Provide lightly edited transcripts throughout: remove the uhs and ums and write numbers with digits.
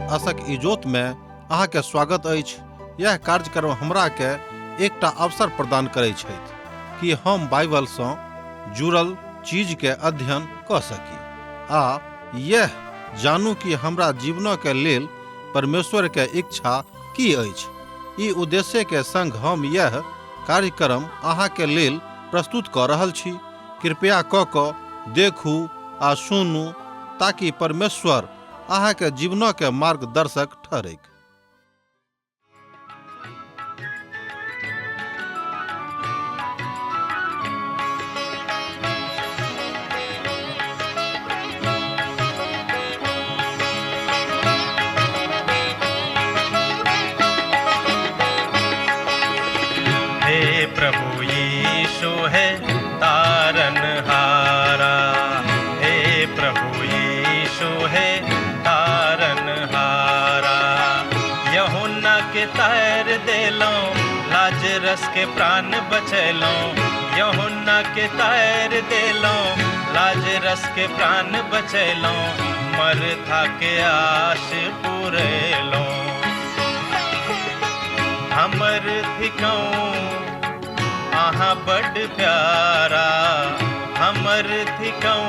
आशक इजोत में अहाँ के स्वागत अछि। यह कार्यक्रम हमरा के एकटा अवसर प्रदान करैत छथि कि हम बाइबल सँ जुड़ल चीज के अध्ययन क सकी आ यह जानू कि हमरा जीवन के लेल परमेश्वर के इच्छा की अछि। ई उद्देश्य के संग हम यह कार्यक्रम अहाँ के लेल प्रस्तुत क रहल छी। कृपया क देखू आ सुनू ताकि परमेश्वर अहाँ के जीवन के मार्गदर्शक ठहरे। हे प्रभु यीशु है तारनहारा, हे प्रभु यीशु है तारनहारा। यूहन्ना के तैर देलो, लाजरस के प्राण बचैलो। यूहन्ना के तैर देलो, लाजरस के प्राण बचैलो। मरथा के आश पुरैलो। हमर थिकौं आहा बड़ प्यारा, हमर थिकौं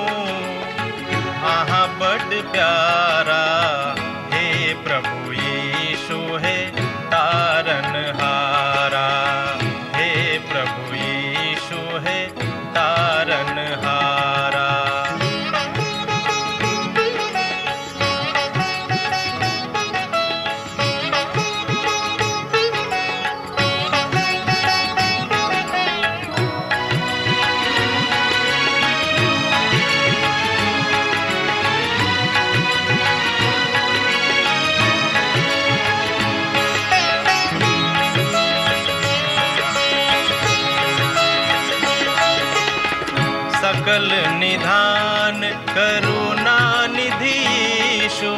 आहा बड़ प्यारा। हे प्रभु यीशु है तारनहारा, हे प्रभु यीशु है तारनहारा। सकल निधान करुणा निधि यीशु,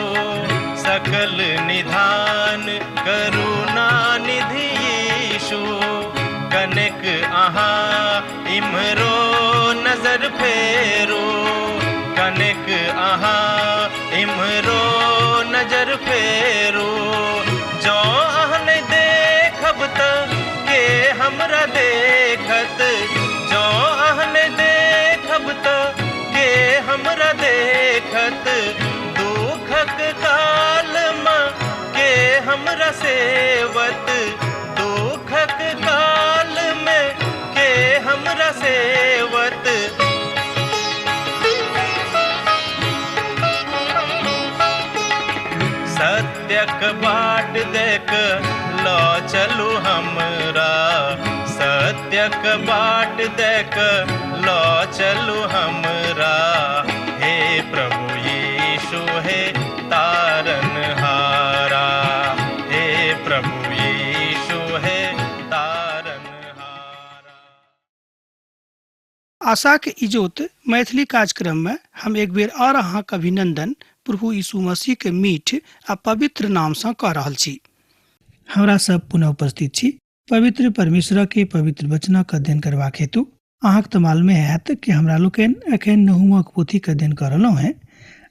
सकल निधान करुणा निधि यीशु। कनिक अहाँ इम्हरो नजर फेरो, कनिक अहाँ इम्हरो नजर फेरो। जो अहन देखब त के हमरा देखत, जो अहन देखब त के हमरा देखत। दुखक काल में के हमरा सेवत, दुखक काल में के हमरा सेवत। सत्यक बाट देख लो चलू हमरा, सत्यक बाट देख लो चलू हमरा। हे प्रभु यीशु है तारनहारा, हे प्रभु यीशु है तारनहारा। आशा के इजोत मैथिली कार्यक्रम में हम एक बेर और अहाँ के अभिनंदन प्रभु यीशु मसीह के मीठ आ पवित्र नाम से कह रहल छी। हमरा सब पुनः उपस्थित छी पवित्र परमेश्वर के पवित्र वचनक अध्ययन करबाक हेतु। अहाँक तऽ मालूमे हैत कि हमरा लोकनि एखन नहुमक पोथीक अध्ययन कऽ रहलहुँ हैं।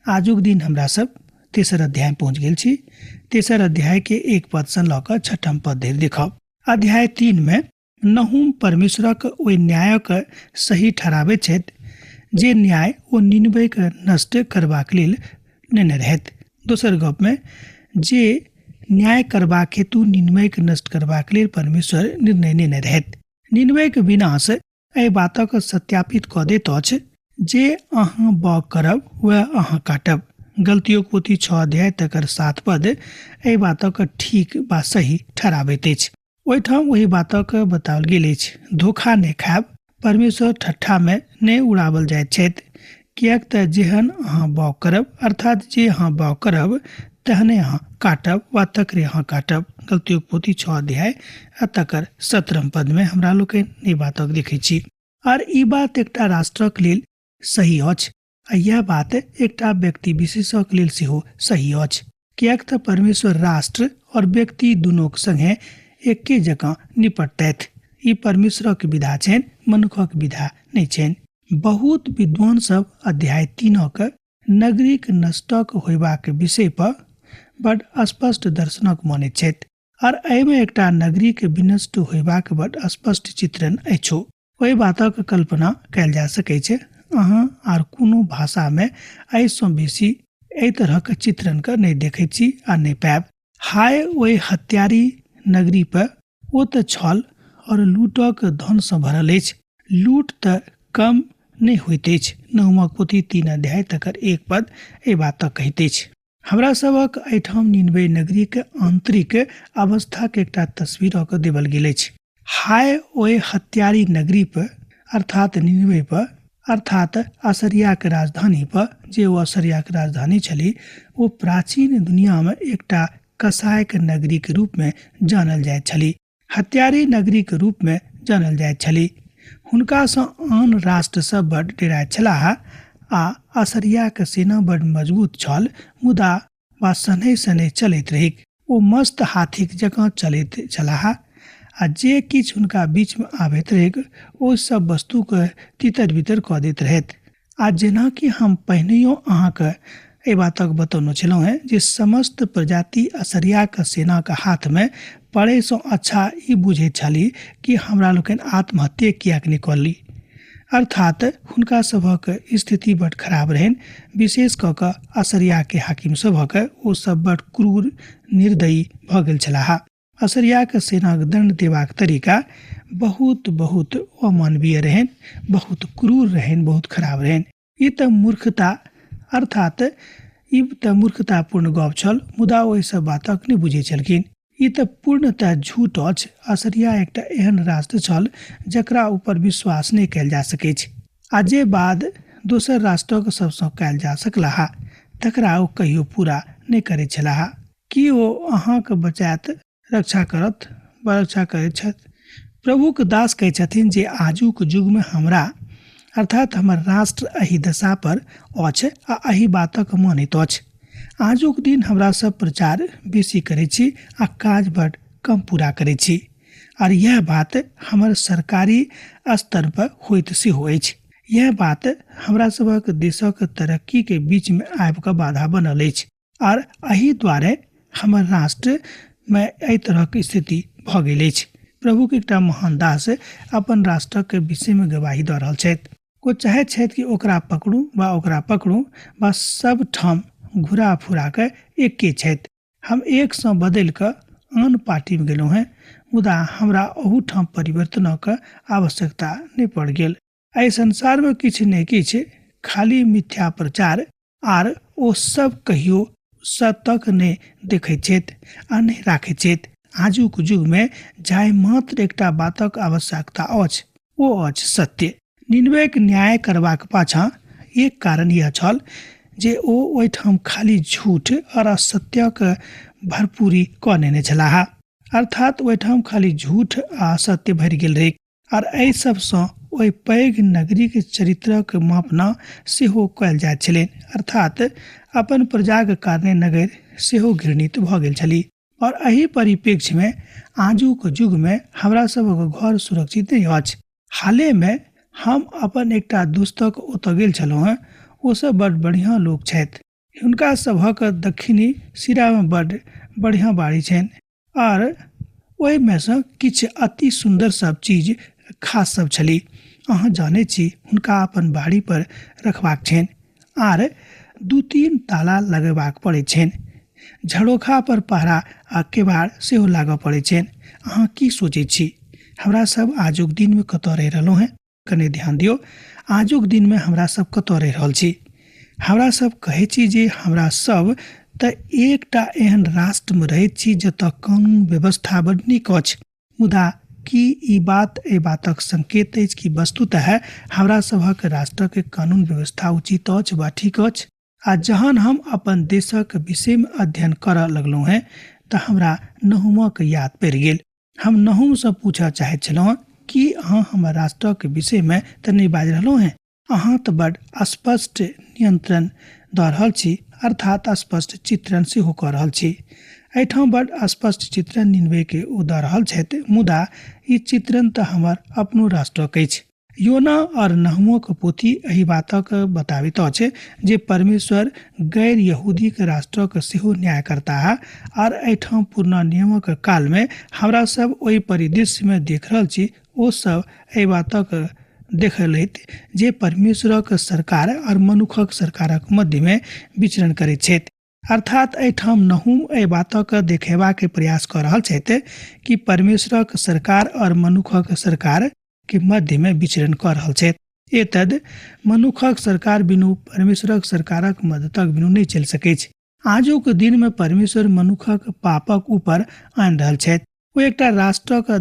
आजुक दिन हमरा सब तेसर अध्याय पहुँच गेल छी। तेसर अध्याय के 1 पद सँ लऽ कऽ 6 पद धरि देखब। अध्याय 3 में नहुम परमेश्वरक ओहि न्यायक सही ठहराबैत छथि जे न्याय ओ निनबेक नष्ट करबाक लेल नेने रहथि। दोसर गप में जे न्याय करबाक हेतु निनबेक नष्ट करबाक लेल परमेश्वर निर्णय नेने रहथि। निनबेक विनाश एहि बातक सत्यापित कऽ दैत अछि जे अहाँ बाग करब वह अहाँ काटब। गलतियों पोथी 6 अध्याय तकर 7 पद एहि बातक ठीक बा सही ठहराबैत अछि। ओहिठाम ओहि बातक बताओल गेल अछि धोखा नहि खायब। परमेश्वर ठट्ठा में नहि उड़ावल जाइत छथि। किएक तऽ जेहन अहाँ बाग करब अर्थात जे अहाँ बाग करब तहने अहाँ काटब वा तकरे अहाँ काटब। गलतियों पोथी 6 अध्याय तकर 17 पद में हमरा लोकनि ई बातक देखै छी। और ई बात एकटा राष्ट्रक लेल सही अछि आ यह बात एकटा व्यक्ति विशेषक लेल सेहो सही अछि। किएक तऽ परमेश्वर राष्ट्र और व्यक्ति दुनूक संगे एके जकाँ निपटतैथ। ई परमेश्वरक विधा छनि, मनुखक विधा नहि छनि। बहुत विद्वान सब अध्याय 3 नगरीक नष्टक होयबाक विषय पर बड स्पष्ट दर्शनक मानैत छथि और एहिमे एकटा नगरी के विनष्ट होयबाक बड स्पष्ट चित्रण अछि। ओहि बातक कल्पना कयल जा सकैत छै। अहाँ आर कोनो भाषा में एहिसँ बेसी एहि तरहक चित्रण के नहीं देखैत छी आ नहीं पायब। हाय ओहि हत्यारी नगरी पर ओ तऽ छल और लूटक धन सँ भरल अछि। लूट तऽ कम नहीं होइत अछि। नहुमक पोथी 3 अध्याय तकर 1 पद एहि बातक कहैत अछि। हमरा सबक एहिठाम निनवे नगरी के आंतरिक अवस्था के एकटा तस्वीर देवल गेल अछि। हाय ओहि हत्यारी नगरी पर अर्थात निनवे पर, अर्थात असरिया के राजधानी पर, जे ओ असरिया के राजधानी छली, ओ प्राचीन दुनिया में एकटा कसाय के नगरी के रूप में जानल जाइत छली, हत्यारी नगरी के रूप में जानल जाइत छली। हुनका सँ आन राष्ट्र सब बड डेराइत छलाह आ असरिया के सेना बड मजबूत छल, मुदा वा सनहि सनहि चलैत रही। ओ मस्त हाथीक जकाँ चलैत छलाह आ जे किछ हुनका बीच में आबैत रहैक ओ सब वस्तु के तितर बितर कऽ दैत रहैत। आ जेना कि हम पहिनहियो अहाँके एहि बातक बतौने छलहुँ हैं जे समस्त प्रजाति असरिया के सेना के हाथ में पड़े सँ अच्छा ई बुझैत छली कि हमरा लोकनि आत्महत्या कियाक नहि कऽ ली। अर्थात हुनका सभक स्थिति बड खराब रहन, विशेष कऽ कऽ असरिया के हाकिम सभक ओ सब बड क्रूर निर्दयी भऽ गेल छलाह। असरिया के सेना के दंड देबाक तरीका बहुत बहुत अमानवीय रहन, बहुत क्रूर रहन, बहुत खराब रहन। ई तऽ मूर्खता अर्थात ई तऽ मूर्खतापूर्ण गप छल, मुदा ओहि सब बातक नहि बुझै छलखिन। ई तऽ पूर्णतः झूठ अछि। असरिया एकटा एहन राष्ट्र छल जकरा ऊपर विश्वास नहीं कयल जा सकैत छै आ जे बाद दोसर राष्ट्रक सबसँ कयल जा सकलाह तकरा ओ कहियो पूरा नहीं करैत छलाह। कि ओ अहाँके बचायत रक्षा करत वा रक्षा करैत छथि। प्रभुक दास कहै छथिन जे आजुक युग में हमरा अर्थात हमर राष्ट्र एहि दशा पर अछि आ एहि बातक मानैत अछि। आजुक दिन हमरा सब प्रचार बेसी करै छी आ काज बड कम पूरा करै छी और यह बात हमर सरकारी स्तर पर होइत सेहो अछि। यह बात हमरा सबक देशक तरक्की के बीच में आबि कऽ बाधा बनल अछि और एहि दुआरे हमर राष्ट्र में एहि तरहक स्थिति भऽ गेल अछि। प्रभु के एकटा महान दास अपन राष्ट्रक विषय में गवाही दऽ रहल छथि। ओ चाहैत छथि कि ओकरा पकड़ू वा सब ठाम घुरा फुरा के एके छथि। हम एक सँ बदलि कऽ आन पार्टी में गेलहुँ हैं, मुदा हमरा ओहू ठाम परिवर्तनक आवश्यकता नहीं पड़ गेल। एहि संसार में किछु नहीं किछु खाली मिथ्या प्रचार आर ओ सब कहियो सतक नहीं देखैत छथि आ नहीं राखैत छथि। आजुक युग में जाय मात्र एकटा बातक आवश्यकता अछि, ओ अछि सत्य। निनवेक न्याय करबाक पाछाँ एक कारण यह छल जे ओ ओहिठाम खाली झूठ और असत्यक भरपूरी कऽ नेने छलाह। अर्थात ओहिठाम खाली झूठ आ असत्य भरि गेल रहै और एहि सबसँ ओहि पैघ नगरी के चरित्रक मापना सेहो कयल जाइत छलनि। अर्थात अपन प्रजाक कारणे नगर सेहो घृणित भऽ गेल छली। और एहि परिप्रेक्ष्य में आजुक युग में हमरा सबक घर सुरक्षित नहीं अछि। हाले में हम अपन एकटा दोस्तक ओतऽ गेल छलहुँ हैं। ओ सब बड बढ़िया लोग छथि। हुनका सभक दक्षिणी सिरा में बड बढ़िया बाड़ी छनि और ओहि में सँ किछु अति सुंदर सब चीज खास सब छली। अहाँ जानै छी हुनका अपन बाड़ी पर रखबाक छनि आर 2-3 ताला लगेबाक पड़ै छनि। झरोखा पर पहरा आ केबाड़ सेहो लागऽ पड़ै छनि। अहाँ की सोचै छी हमरा सब आजुक दिन में कतऽ रहि रहलहुँ हैं? कने ध्यान दियौ, आजुक दिन में हमरा सब कतऽ रहि रहल छी? हमरा सब कहै छी जे हमरा सब तऽ एकटा एहन राष्ट्र में रहैत छी जतऽ कानून व्यवस्था बड नीक अछि। मुदा की ई बात एहि बातक संकेत अछि कि वस्तुतः हमरा सभक राष्ट्रक कानून व्यवस्था उचित अछि वा ठीक अछि? आ जहन हम अपन देशक विषय में अध्ययन करऽ लगलहुँ हैं तऽ हमरा नहुमक याद पड़ि गेल। हम नहुम सँ पूछऽ चाहैत छलहुँ कि अहाँ हमर राष्ट्रक विषय में तऽ नहीं बाजि रहलहुँ हैं। अहाँ तऽ बड स्पष्ट नियंत्रण दऽ रहल छी, अर्थात स्पष्ट चित्रण सेहो कऽ रहल छी। एहिठाम बड स्पष्ट चित्रण निनवे के ओ दऽ रहल छथि, मुदा ई चित्रण तऽ हमर अपनो राष्ट्रक अछि। योना और नहमो के पोथी एही बातक बताबित अछि जे परमेश्वर गैर यहूदी के राष्ट्र के सेहो न्याय करता है और एठाम पूर्ण नियमक काल में हमरा सब ओहि परिदृश्य में देख रहल छी ओ सब एहि बातक देखलैत जे परमेश्वरक सरकार और मनुखक सरकारक मध्य में विचरण करैत छथि। अर्थात एठाम नहुम एहि बातक देखेबा के प्रयास कर रहल छथि कि परमेश्वरक सरकार और मनुखक सरकार के मध्य में विचरण कर रहल छथि। एतद मनुखक सरकार बिनु परमेश्वरक सरकारक मददक बिनु नहीं चल सकै छै। आजुक दिन में परमेश्वर मनुखक पापक ऊपर आनि रहल छथि। ओ एकटा राष्ट्रक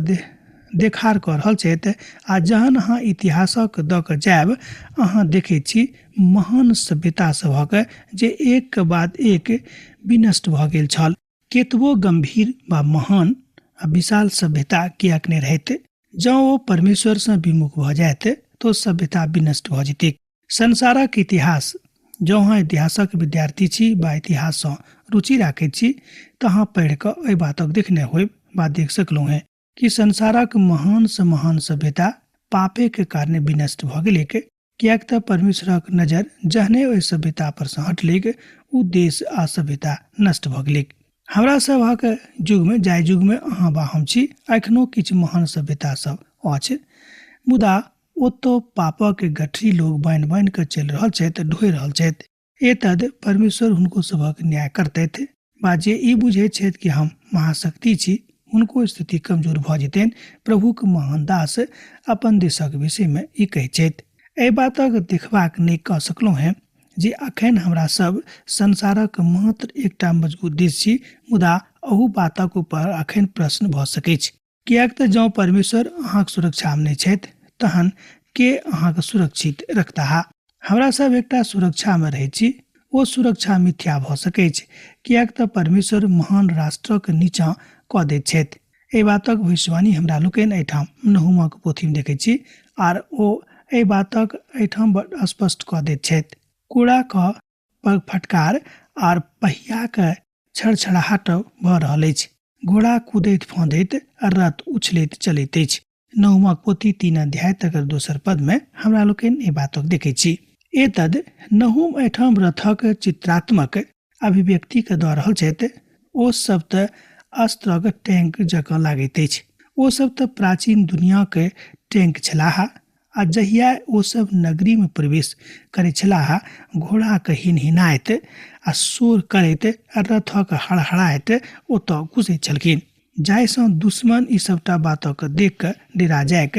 देखार कर रहल छथि आ जहन अहाँ इतिहासक द क जायब अहाँ देखै छी महान सभ्यता सभक जे एक के बाद एक विनष्ट भ गेल छल। केतबो गंभीर वा महान आ विशाल सभ्यता कियाक नहि रहैत, जँ ओ परमेश्वर से विमुख भ जायत तो सभ्यता विनष्ट भ जेतै। संसारक इतिहास, जँ अहाँ इतिहासक विद्यार्थी छी वा इतिहास से रुचि राखैत छी तऽ अहाँ पढ़ि कऽ एहि बातक देखने होयब वा देख सकलहुँ हैं कि संसारक महान से महान सभ्यता पापे के कारणे विनष्ट भ गेलैक। कियाक तऽ परमेश्वरक नजर जहने ओहि सभ्यता पर से हटलैक ओ देश आ सभ्यता नष्ट भ गेलैक। हमरा सभक युग में, जाहि युग में अहाँ वा हम छी, अखनो किछु महान सभ्यता सब अछि, मुदा ओतौ पापक गठरी लोग बान्हि बान्हि कऽ चलि रहल छथि, ढोइ रहल छथि। एतद परमेश्वर हुनको सभक न्याय करतथि वा जे ई बुझैत छथि कि हम महाशक्ति छी, हुनको स्थिति कमजोर भ जेतनि। प्रभुक महान दास अपन देशक विषय में ई कहैत छथि। एहि बातक देखबाक नहि कऽ सकलहुँ हैं जे अखन हमरा सब संसारक मात्र एकटा मजबूत देश छी, मुदा अहू बातक ऊपर अखन प्रश्न भ सकै छै। कियाक तऽ जँ परमेश्वर अहाँक सुरक्षा में नहि छथि तहन के अहाँके सुरक्षित रखता। हमरा सब एकटा सुरक्षा में रहै छी, ओ सुरक्षा मिथ्या भ सकै छै, कियाक तऽ परमेश्वर महान राष्ट्रक नीचाँ कऽ दैत छथि। एहि बातक भविष्यवाणी हमरा लोकनि एहिठाम नहुमक पोथी में देखै छी आर ओ एहि बातक एहिठाम बड़ स्पष्ट कऽ दैत छथि। कूड़ा क फटकार आर पहिया के छड़छड़ाहट भ रहल अछि। घोड़ा कूदैत फाँदैत रथ उछलैत चलैत अछि। नहुमक पोथी 3 अध्याय तकर 2 पद में हमरा लोकनि एहि बातक देखै छी। एतद नहुम एहिठाम रथक चित्रात्मक अभिव्यक्ति के दऽ रहल छथि। ओ सब तऽ अस्त्रक टैंक जकाँ लागैत अछि। ओ सब तऽ प्राचीन दुनिया के टैंक छलाह आ जहिया ओ सब नगरी में प्रवेश करै छलाह, घोड़ा के हिनहिनाइत आ शोर करैत आ रथक हड़हड़ाइत ओतऽ घुसैत छलखिन, जाहिसँ दुश्मन ई सबटा बातक देख कऽ डेरा जायक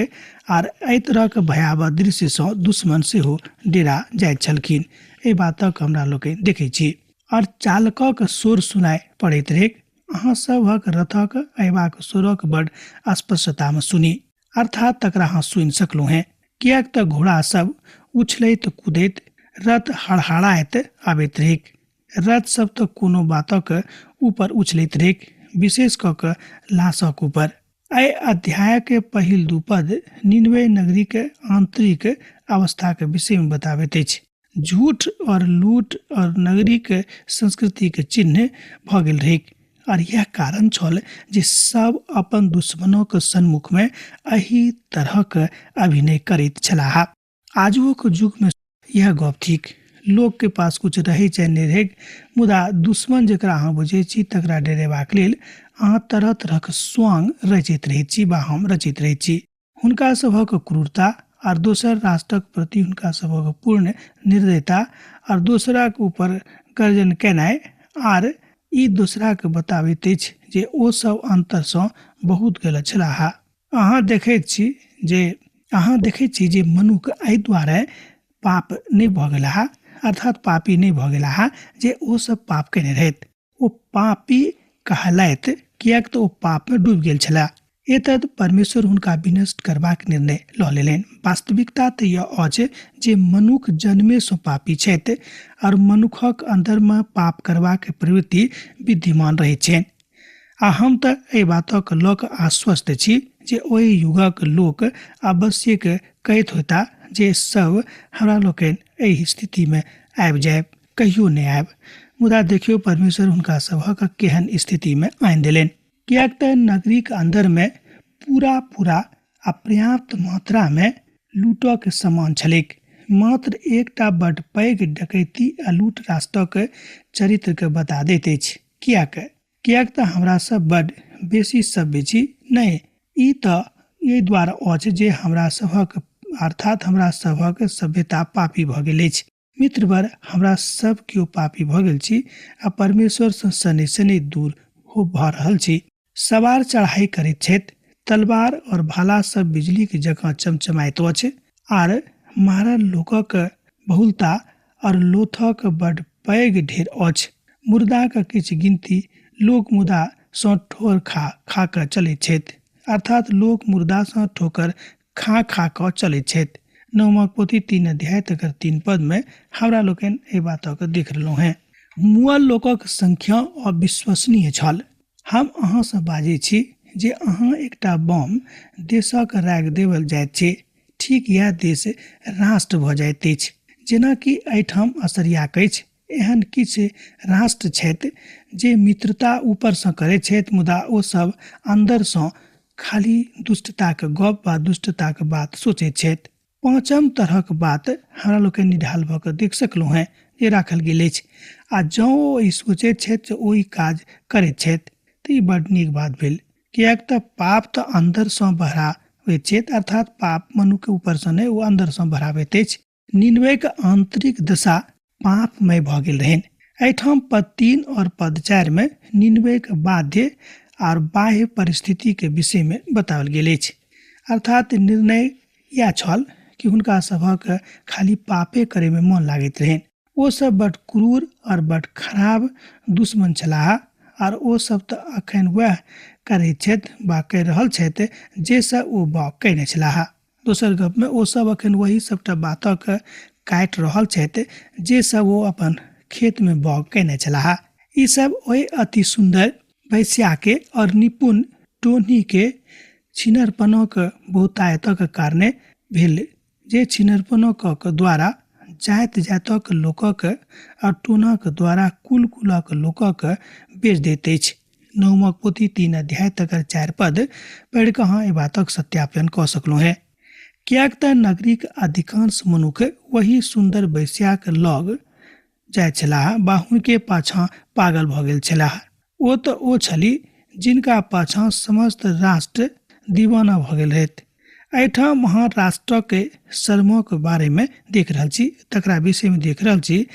आर एहि तरहक भयावह दृश्य से दुश्मन सेहो डेरा जाइत छलखिन। एहि बातक हमरा लोकनि देखै छी। और चालकक शोर सुनाइ पड़ैत रहैक। अहाँ सभक रथक अयबाक शोरक बड़ स्पष्टता में सुनी, अर्थात तकरा अहाँ सुनि सकलहुँ हैं। कियाक तऽ घोड़ा सब उछलैत कूदैत रथ हड़हड़ाइत आबैत रहैक। रथ सब तऽ कोनो बातक ऊपर उछलैत रहैक, विशेष कऽ कऽ लाशक ऊपर। एहि अध्याय के पहिल 2 पद निनवे नगरी के आंतरिक अवस्था के विषय में बताबैत अछि। झूठ और लूट और नगरी के संस्कृति के चिन्ह भ गेल रहैक और यह कारण छल जे सब अपन दुश्मनों के सम्मुख में एही तरह के अभिनय करैत छलाह। आजुओ के युग में यह गप थिक, लोग के पास कुछ रहे चाहे नहीं रहे, मुदा दुश्मन जकरा अहाँ बुझे छी तकरा डरेबाक लेल अहाँ तरह तरह के स्वांग रचित रहैत छी वा हम रचित रहैत छी। हुनका सभक क्रूरता और दोसर राष्ट्रक प्रति हुनका सभक पूर्ण निर्दयता और दोसरा के ऊपर गर्जन केनाइ आर ई दोसरा के बताबैत अछि जे ओ सब अंतर से बहुत गलत छलाह। अहाँ देखैत छी जे मनुख एहि दुआरे पाप नहि भऽ गेलाह, अर्थात पापी नहि भऽ गेलाह जे ओ सब पाप केने रहैत। ओ पापी कहलैत कियाक तऽ ओ पाप में डूबि गेल छलाह। एतद परमेश्वर हुनका विनष्ट करबाक निर्णय लऽ लेलनि। वास्तविकता तऽ यह अछि जे मनुख जन्मे से पापी छथि और मनुखक अंदर में पाप करबाक प्रवृत्ति विद्यमान रहैत छनि। आ हम तऽ एहि बातक लऽ कऽ आश्वस्त छी जे ओहि युगक लोक आवश्यक कहैत होता जे सब हमरा लोकनि एहि स्थिति में आबि जायब, कहियो नहि आयब। मुदा देखियो परमेश्वर हुनका सभक केहन स्थिति में आनि देलनि। कियाक तऽ नगरी के अंदर में पूरा अपर्याप्त मात्रा में लूटक समान छलैक। मात्र एकटा बड पैघ डकैती आ लूट राष्ट्रक चरित्र के बता दैत अछि। कियाक तऽ हमरा सब बड बेसी सभ्य छी? नहि, ई तऽ एहि दुआरे अछि जे हमरा सभक सभ्यता पापी भऽ गेल अछि। मित्रवर, हमरा सब केओ पापी भऽ गेल छी आ परमेश्वर सँ शनि शनि दूर भऽ रहल छी। सवार चढ़ाई करैत छथि, तलवार और भाला सब बिजली के जकाँ चमचमाइत अछि, आर मारल लोकक बहुलता और लोथक बड पैघ ढेर अछि। मुर्दाक किछु गिनती लोक मुदा सँ ठोर खा कऽ चलैत छथि, अर्थात लोक मुर्दा सँ ठोकर खा कऽ चलैत छथि। नवमक पोथी 3 अध्याय तकर 3 पद में हमरा लोकनि एहि बातक देख रहलहुँ हैं। मुअल लोकक संख्या अविश्वसनीय छल। हम अहाँ सँ बाजै छी जे अहाँ एकटा बम देशक राखि देवल जाइत छै, ठीक इएह देश राष्ट्र भऽ जाइत अछि। जेनाकि एहिठाम असरियाक अछि, एहन किछु राष्ट्र छथि जे मित्रता ऊपर सँ करैत छथि, मुदा ओ सब अन्दर सँ खाली दुष्टताक गप वा दुष्टताक बात सोचैत छथि। पाँचम तरहक बात हमरा लोकनि निढाल भऽ कऽ देख सकलहुँ हैं जे राखल गेल अछि, आ जँ ओ ई सोचैत छथि जे ओ ई काज करैत छथि तऽ ई बड नीक बात भेल। कियाक तऽ पाप तऽ अन्दर सँ बढ़ाबैत छथि, अर्थात पाप मनुष्य के ऊपर सँ नहि, ओ अन्दर सँ बढ़ाबैत अछि। निनवेक आंतरिक दशा पापमय भऽ गेल रहनि। एहिठाम पद 3 और पद 4 में निनवेक बाध्य और बाह्य परिस्थिति के विषय में बताओल गेल अछि। अर्थात निर्णय यह छल कि हुनका सभक खाली पापे करे में मन लागैत रहनि। ओ सब बड क्रूर और बड खराब दुश्मन छलाह, और ओ सब तऽ अखन वह करैत छथि वा कहि रहल छथि जे सब ओ बाप कयने छलाह। दोसर गप में ओ सब अखन वही सबटा बातक काटि रहल छथि जे सब ओ अपन खेत में बाग कयने छलाह। ई सब ओहि अति सुंदर वैश्या के और निपुण टोनी के छिनरपनक बहुतायतक कारणे भेल, जे छिनरपनक द्वारा जात जातक लोकक और टोनक द्वारा कुल कुलक लोकक बेच दैत अछि। नवमक पोथी 3 अध्याय तकर 4 पद पढ़ि कऽ अहाँ एहि बातक सत्यापन कऽ सकलहुँ हैं। कियाक तऽ नगरीक अधिकांश मनुख वही सुंदर वैश्याक लग जाइत छलाह वा हुनके पाछाँ पागल भऽ गेल छलाह। ओ तऽ ओ छली जिनका पाछाँ समस्त राष्ट्र दीवाना भऽ गेल रहथि। एहिठाम अहाँ राष्ट्रक शर्मक बारे में देख रहल छी, तकरा विषय में देख रहल छी।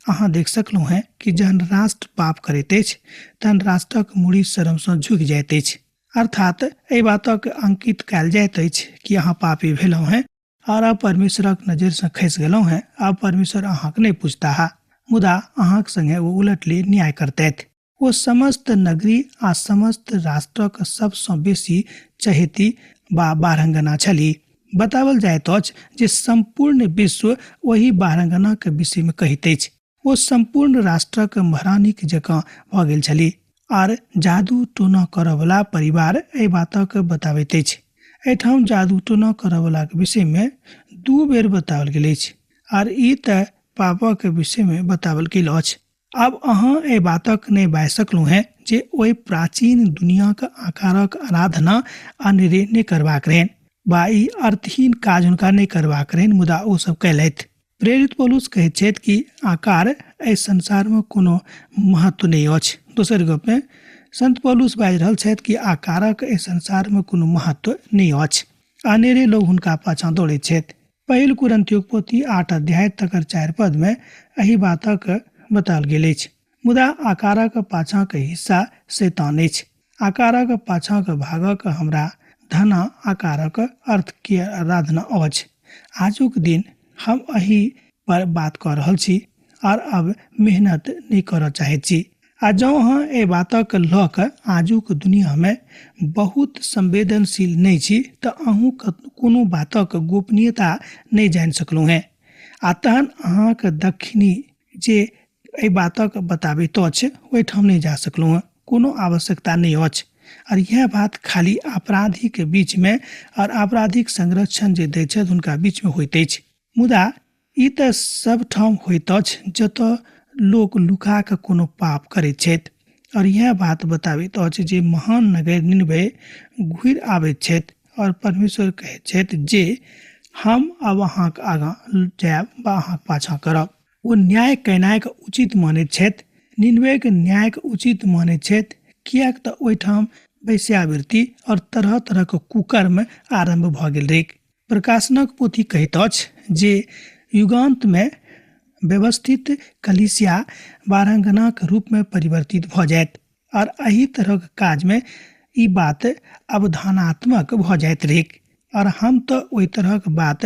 अहाँ देख सकलहुँ हैं कि जहन राष्ट्र पाप करैत अछि तहन राष्ट्रक मूड़ी शर्म सँ झुकि जाइत अछि, अर्थात एहि बातक अंकित कयल जाइत अछि कि अहाँ पापी भेलहुँ हैं और अब परमेश्वरक नजर सँ खसि गेलहुँ हैं। अब परमेश्वर अहाँक नहि पूछताह, मुदा अहाँक संगे ओ उलटले न्याय करतैथ। ओ समस्त नगरी आ समस्त राष्ट्रक सबसँ बेसी चहेती वा बारंगना छली। बतावल जाइत अछि जे संपूर्ण विश्व वही बारंगना के विषय में कहैत अछि। ओ संपूर्ण राष्ट्रक महारानीक जकाँ भऽ गेल छली, आर जादू टोना करयवला परिवार एहि बातक बताबैत अछि। एहिठाम जादू टोना करयवला के विषय में 2 बेर बताओल गेल अछि, आर ई तऽ पापक विषय में बताओल गेल अछि। अब अहाँ एहि बातक नहि बाजि सकलहुँ हैं जे ओहि प्राचीन दुनियाक आकारक आराधना अनेरे नहि करबाक रहनि, वा ई अर्थहीन काज हुनका नहि करबाक रहनि, मुदा ओ सब कयलथि। प्रेरित पौलुस कहैत छथि कि आकार एहि संसार में कोनो महत्व नहि अछि। दोसर गप में संत पौलुस बाजि रहल छथि कि आकारक एहि संसार में कोनो महत्व नहि अछि, अनेरे लोग हुनका पाछाँ दौड़ैत छथि। पहिल कुरिन्थियों पोथी 8 अध्याय तकर 4 पद में एहि बातक बताओल गेल अछि। मुदा आकारक पाछाँक हिस्सा शैतान अछि। आकारक पाछाँक भागक हमरा धना आकारक अर्थ के आराधना अछि। आजुक दिन हम एही पर बात कऽ रहल छी और अब मेहनत नहीं करऽ चाहैत छी। आ जँ अहाँ एहि बातक लऽ कऽ आजुक दुनिया में बहुत संवेदनशील नहीं छी तऽ अहूँ कोनो बातक गोपनीयता नहीं जानि सकलहुँ हैं। आ तहन अहाँक दक्षिणी जे एहि बातक बताबैत अछि ओहिठाम नहीं जा सकलहुँ हैं, कोनो आवश्यकता नहीं अछि। और यह बात खाली अपराधी के बीच में और आपराधिक संरक्षण जे दै छथि हुनका बीच में होइत अछि। मुदा ई तऽ सब ठाम होइत अछि जतऽ लोक लुका कऽ कोनो पाप करैत छथि। और यह बात बताबैत अछि जे महान नगर निनवे घुरि आबैत छथि और परमेश्वर कहैत छथि जे हम अब अहाँक आगाँ जायब वा अहाँक पाछाँ करब। ओ न्याय कयनाइके उचित मानैत छथि, निनवेके न्यायके उचित मानैत छथि, किएक तऽ ओहिठाम वैश्यावृत्ति और तरह तरहके कुकर्म आरम्भ भऽ गेल रहैक। प्रकाशनक पोथी कहैत अछि जे युगान्तमे व्यवस्थित कलीसिया वारांगनाक रूपमे परिवर्तित भऽ जायत और एही तरहक काजमे ई बात अवधानात्मक भऽ जाइत रहैक। और हम तो ओहि तरहक बात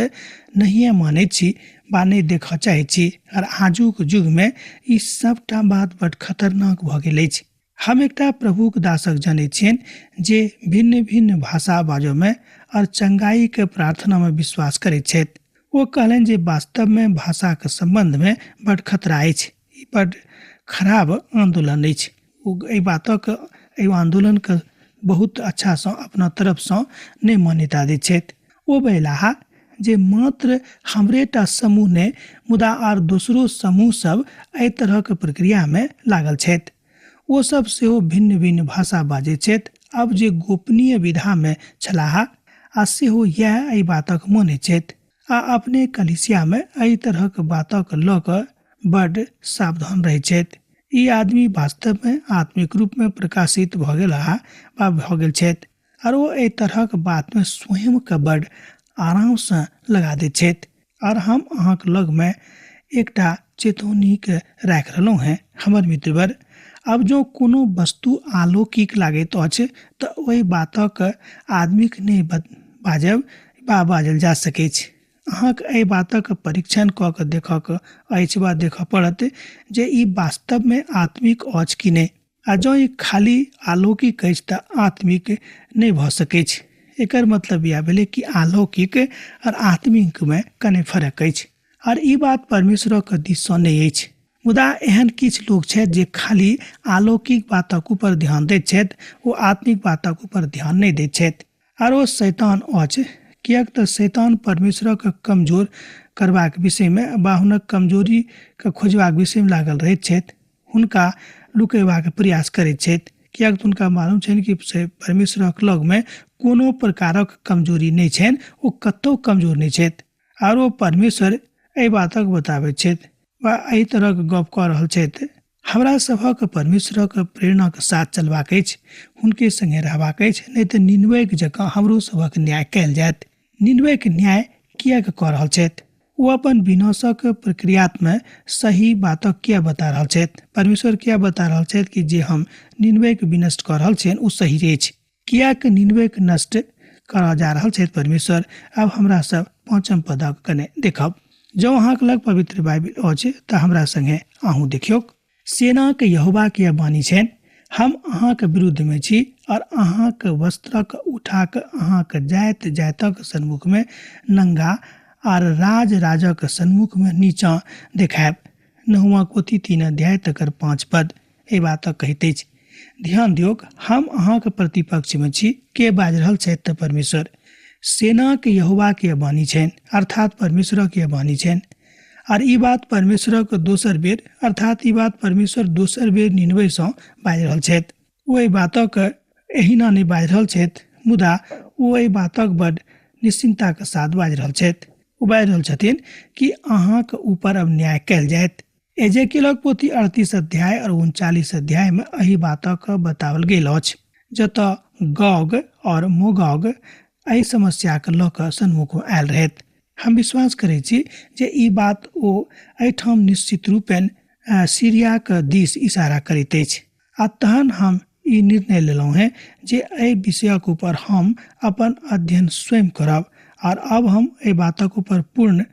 नहिए मानैत छी वा नहि देखऽ चाहैत छी। और आजुक युगमे ई सबटा बात बड खतरनाक भऽ गेल अछि। हम एकटा प्रभुक दासक जनैत छियनि जे भिन्न भिन्न भाषा बाजोमे और चंगाईके प्रार्थनामे विश्वास करैत छथि। ओ कहलनि जे वास्तवमे भाषाके सम्बन्धमे बड खतरा अछि, ई बड खराब आंदोलन अछि। ओ एहि बातक एहि आंदोलनके बहुत अच्छासँ अपना तरफसँ नहि मान्यता दैत छथि। ओ बेलाहा जे मात्र हमरेटा समूह ने मुदा आर दोसरो समूह सब एहि तरहक प्रक्रियामे लागल छथि। ओ सब सेहो भिन्न भिन्न भाषा बाजैत छथि। अब जे गोपनीय विधामे छलाह आ सेहो इएह एहि बातक मानैत छथि आ अपने कलिसियामे एहि तरहक बातक लऽ कऽ बड सावधान रहैत छथि। ई आदमी वास्तवमे आत्मिक रूपमे प्रकाशित भऽ गेलाह वा भऽ गेल छथि और ओ एहि तरहक बातमे स्वयंके बड आरामसँ लगा दैत छथि। और हम अहाँक लगमे एकटा चेतौनीके राखि रहलहुँ हैं हमर मित्रवर। अब जो कोनो वस्तु अलौकिक लागैत अछि तऽ ओहि बातक आदमीके नहि बाजब वा बाजल जा सकैत छै। अहाँक एहि बातक परीक्षण कऽ कऽ देखक अछि वा देखऽ पड़त जे ई वास्तवमे आत्मिक अछि कि नहि। आ जँ ई खाली अलौकिक अछि तऽ आत्मिक नहि भऽ सकैत छै। एकर मतलब यह भेलै कि अलौकिक और आत्मिकमे कने फर्क अछि और ई बात परमेश्वरक दिससँ नहि अछि। मुदा एहन किछु लोग छथि जे खाली अलौकिक बातक ऊपर ध्यान दैत छथि, ओ आत्मिक बातक ऊपर ध्यान नहि दैत छथि। और ओ शैतान अछि, किएक तऽ शैतान परमेश्वरक कमजोर करबाक विषयमे वा हुनक कमजोरीके खोजबाक विषयमे लागल रहैत छथि। हुनका लुकेबाक प्रयास करैत छथि, किएक तऽ हुनका मालूम छनि कि परमेश्वरक लगमे कोनो प्रकारक कमजोरी नहि छनि, ओ कतहु कमजोर नहि छथि। और ओ परमेश्वर एहि बातक बताबैत छथि वा एहि तरहक गप कऽ रहल छथि। हमरा सभक परमेश्वरक प्रेरणाके साथ चलबाक अछि, हुनके संगे रहबाक अछि, नहि तऽ निनवेके जकाँ हमरो सभक न्याय कयल जायत। निनवेके न्याय किएक कऽ रहल छथि? ओ अपन विनाशक प्रक्रियामे सही बातक किया बता रहल छथि? परमेश्वर किया बता रहल छथि कि जे हम निनवेके विनष्ट कऽ रहल छियनि ओ सही अछि? किएक निनवेके नष्ट करऽ जा रहल छथि परमेश्वर? अब हमरा सब 5म पदक कने देखब। जँ अहाँक लग पवित्र बाइबल अछि तऽ हमरा संगे अहूँ देखियौक। सेनाके यहोवाके यह वाणी छनि, हम अहाँके विरुद्धमे छी और अहाँके वस्त्रक उठाक अहाँके जाइत जाइतक सन्मुखमे नंगा और राज राजक सन्मुखमे नीचाँ देखायब। नहुआक पोथी 3 अध्याय तकर 5 पद एहि बातक कहैत अछि। ध्यान दियौक, हम अहाँके प्रतिपक्षमे छी। के बाजि रहल छथि तऽ परमेश्वर। सेनाके यहोवाके वाणी छनि, अर्थात परमेश्वरक यह वाणी छनि। और ई बात परमेश्वरक दोसर बेर अर्थात ई बात परमेश्वर दोसर बेर निनवेसँ बाजि रहल छथि। ओ एहि बातक एहिना नहि बाजि रहल छथि, मुदा ओ एहि बातक बड निश्चिंताके साथ बाजि रहल छथि। ओ बाजि रहल छथिन कि अहाँके ऊपर अब न्याय कयल जायत। एजेकियलक पोथी 38 अध्याय और 39 अध्यायमे एहि बातक बताओल गेल अछि, जतऽ गॉग और मोगॉग एहि समस्याके लऽ कऽ सन्मुखमे आयल रहथि। हम विश्वास करैत छी जे ई बात ओ एहिठाम निश्चित रूपेण सीरियाके दिस इशारा करैत अछि। आ तहन हम ई निर्णय लेलहुँ हैं जे एहि विषयक ऊपर हम अपन अध्ययन स्वयं करब। और अब हम एहि बातक ऊपर पूर्ण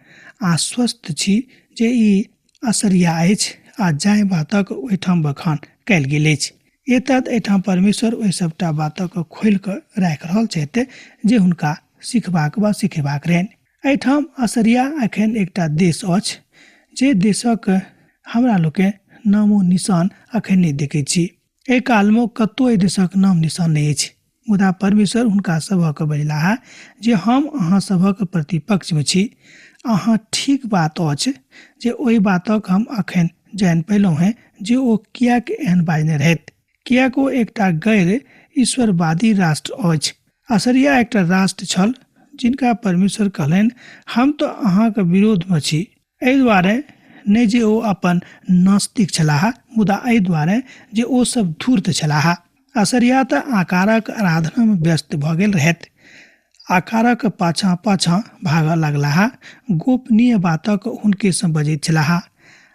आश्वस्त छी जे ई असरिया अछि आ जाहि बातक ओहिठाम बखान कयल गेल अछि। एतद एहिठाम परमेश्वर ओहि सबटा बातक खोलि कऽ राखि रहल छथि जे हुनका सिखबाक वा सिखेबाक रहनि। एहिठाम असरिया एखन एकटा देश अछि जे देशक हमरा लोकके नामो निशान एखन नहि देखैत छी। एहि कालमे कतहु एहि देशक नाम निशान नहि अछि, मुदा परमेश्वर हुनका सभक बजलाह जे हम अहाँ सभक प्रतिपक्षमे छी। अहाँ ठीक बात अछि जे ओहि बातक हम एखन जानि पेलहुँ हैं जे ओ किएक एहन बाजने रहथि, किएक ओ एकटा गैर ईश्वरवादी राष्ट्र अछि। असरिया एकटा राष्ट्र छल जिनका परमेश्वर कहलनि हम तो अहाँके विरोध में छी, एहि दुआरे नहि जे ओ अपन नास्तिक छलाह, मुदा एहि दुआरे जे ओ सब धूर्त छलाह। असरिया तऽ आकारक आराधना में व्यस्त भऽ गेल रहथि, आकारक पाछा पाछा भागऽ लगलाह, गोपनीय बातक हुनके सँ बजैत छलाह।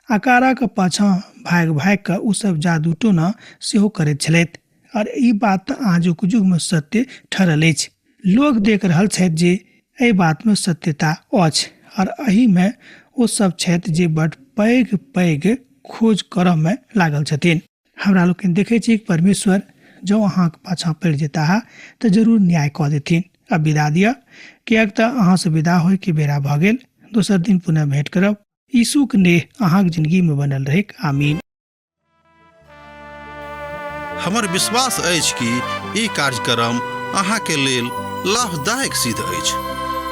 आकारक पाछा भागि भागि कऽ ओ सब जादू टोना सेहो करैत छलथि, और ई बात आजुक युग में सत्य ठहरल अछि। लोग देख रहल छथि जे एहि बात में सत्यता अछि, और एहि में ओ सब छथि जे बड़ पैघ पैघ खोज करऽ में लागल छथिन। हमरा लोकनि देखै छी परमेश्वर जँ अहाँके पाछा पड़ि जेता तऽ जरूर न्याय कऽ देथिन। अब विदा दिअ, किएक तऽ अहाँ से विदा होय के बेरा भऽ गेल। दोसर दिन पुनः भेंट करब। यीशुक नेह अहाँक जिंदगी में बनल रहैक। आमीन। हमर विश्वास अछि कि ई कार्यक्रम अहाँके लेल लाभदायक सिद्ध अछि।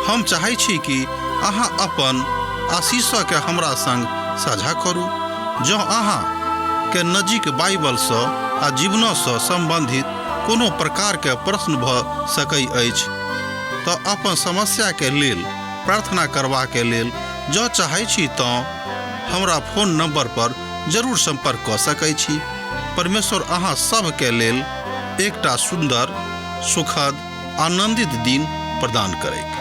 हम चाहै छी कि अहाँ अपन आशीषके हमरा संग साझा करू। जँ अहाँ के नजीक बाइबल सँ आ जीवनसँ संबंधित कोनो प्रकारके प्रश्न भऽ सकै अछि तऽ अपन समस्याके लेल प्रार्थना करबाके लेल जँ चाहै छी तऽ हमरा फोन नंबर पर जरूर संपर्क कऽ सकै छी। परमेश्वर अहाँ सबके लेल एकटा सुंदर, सुखद, आनंदित दिन प्रदान करैक।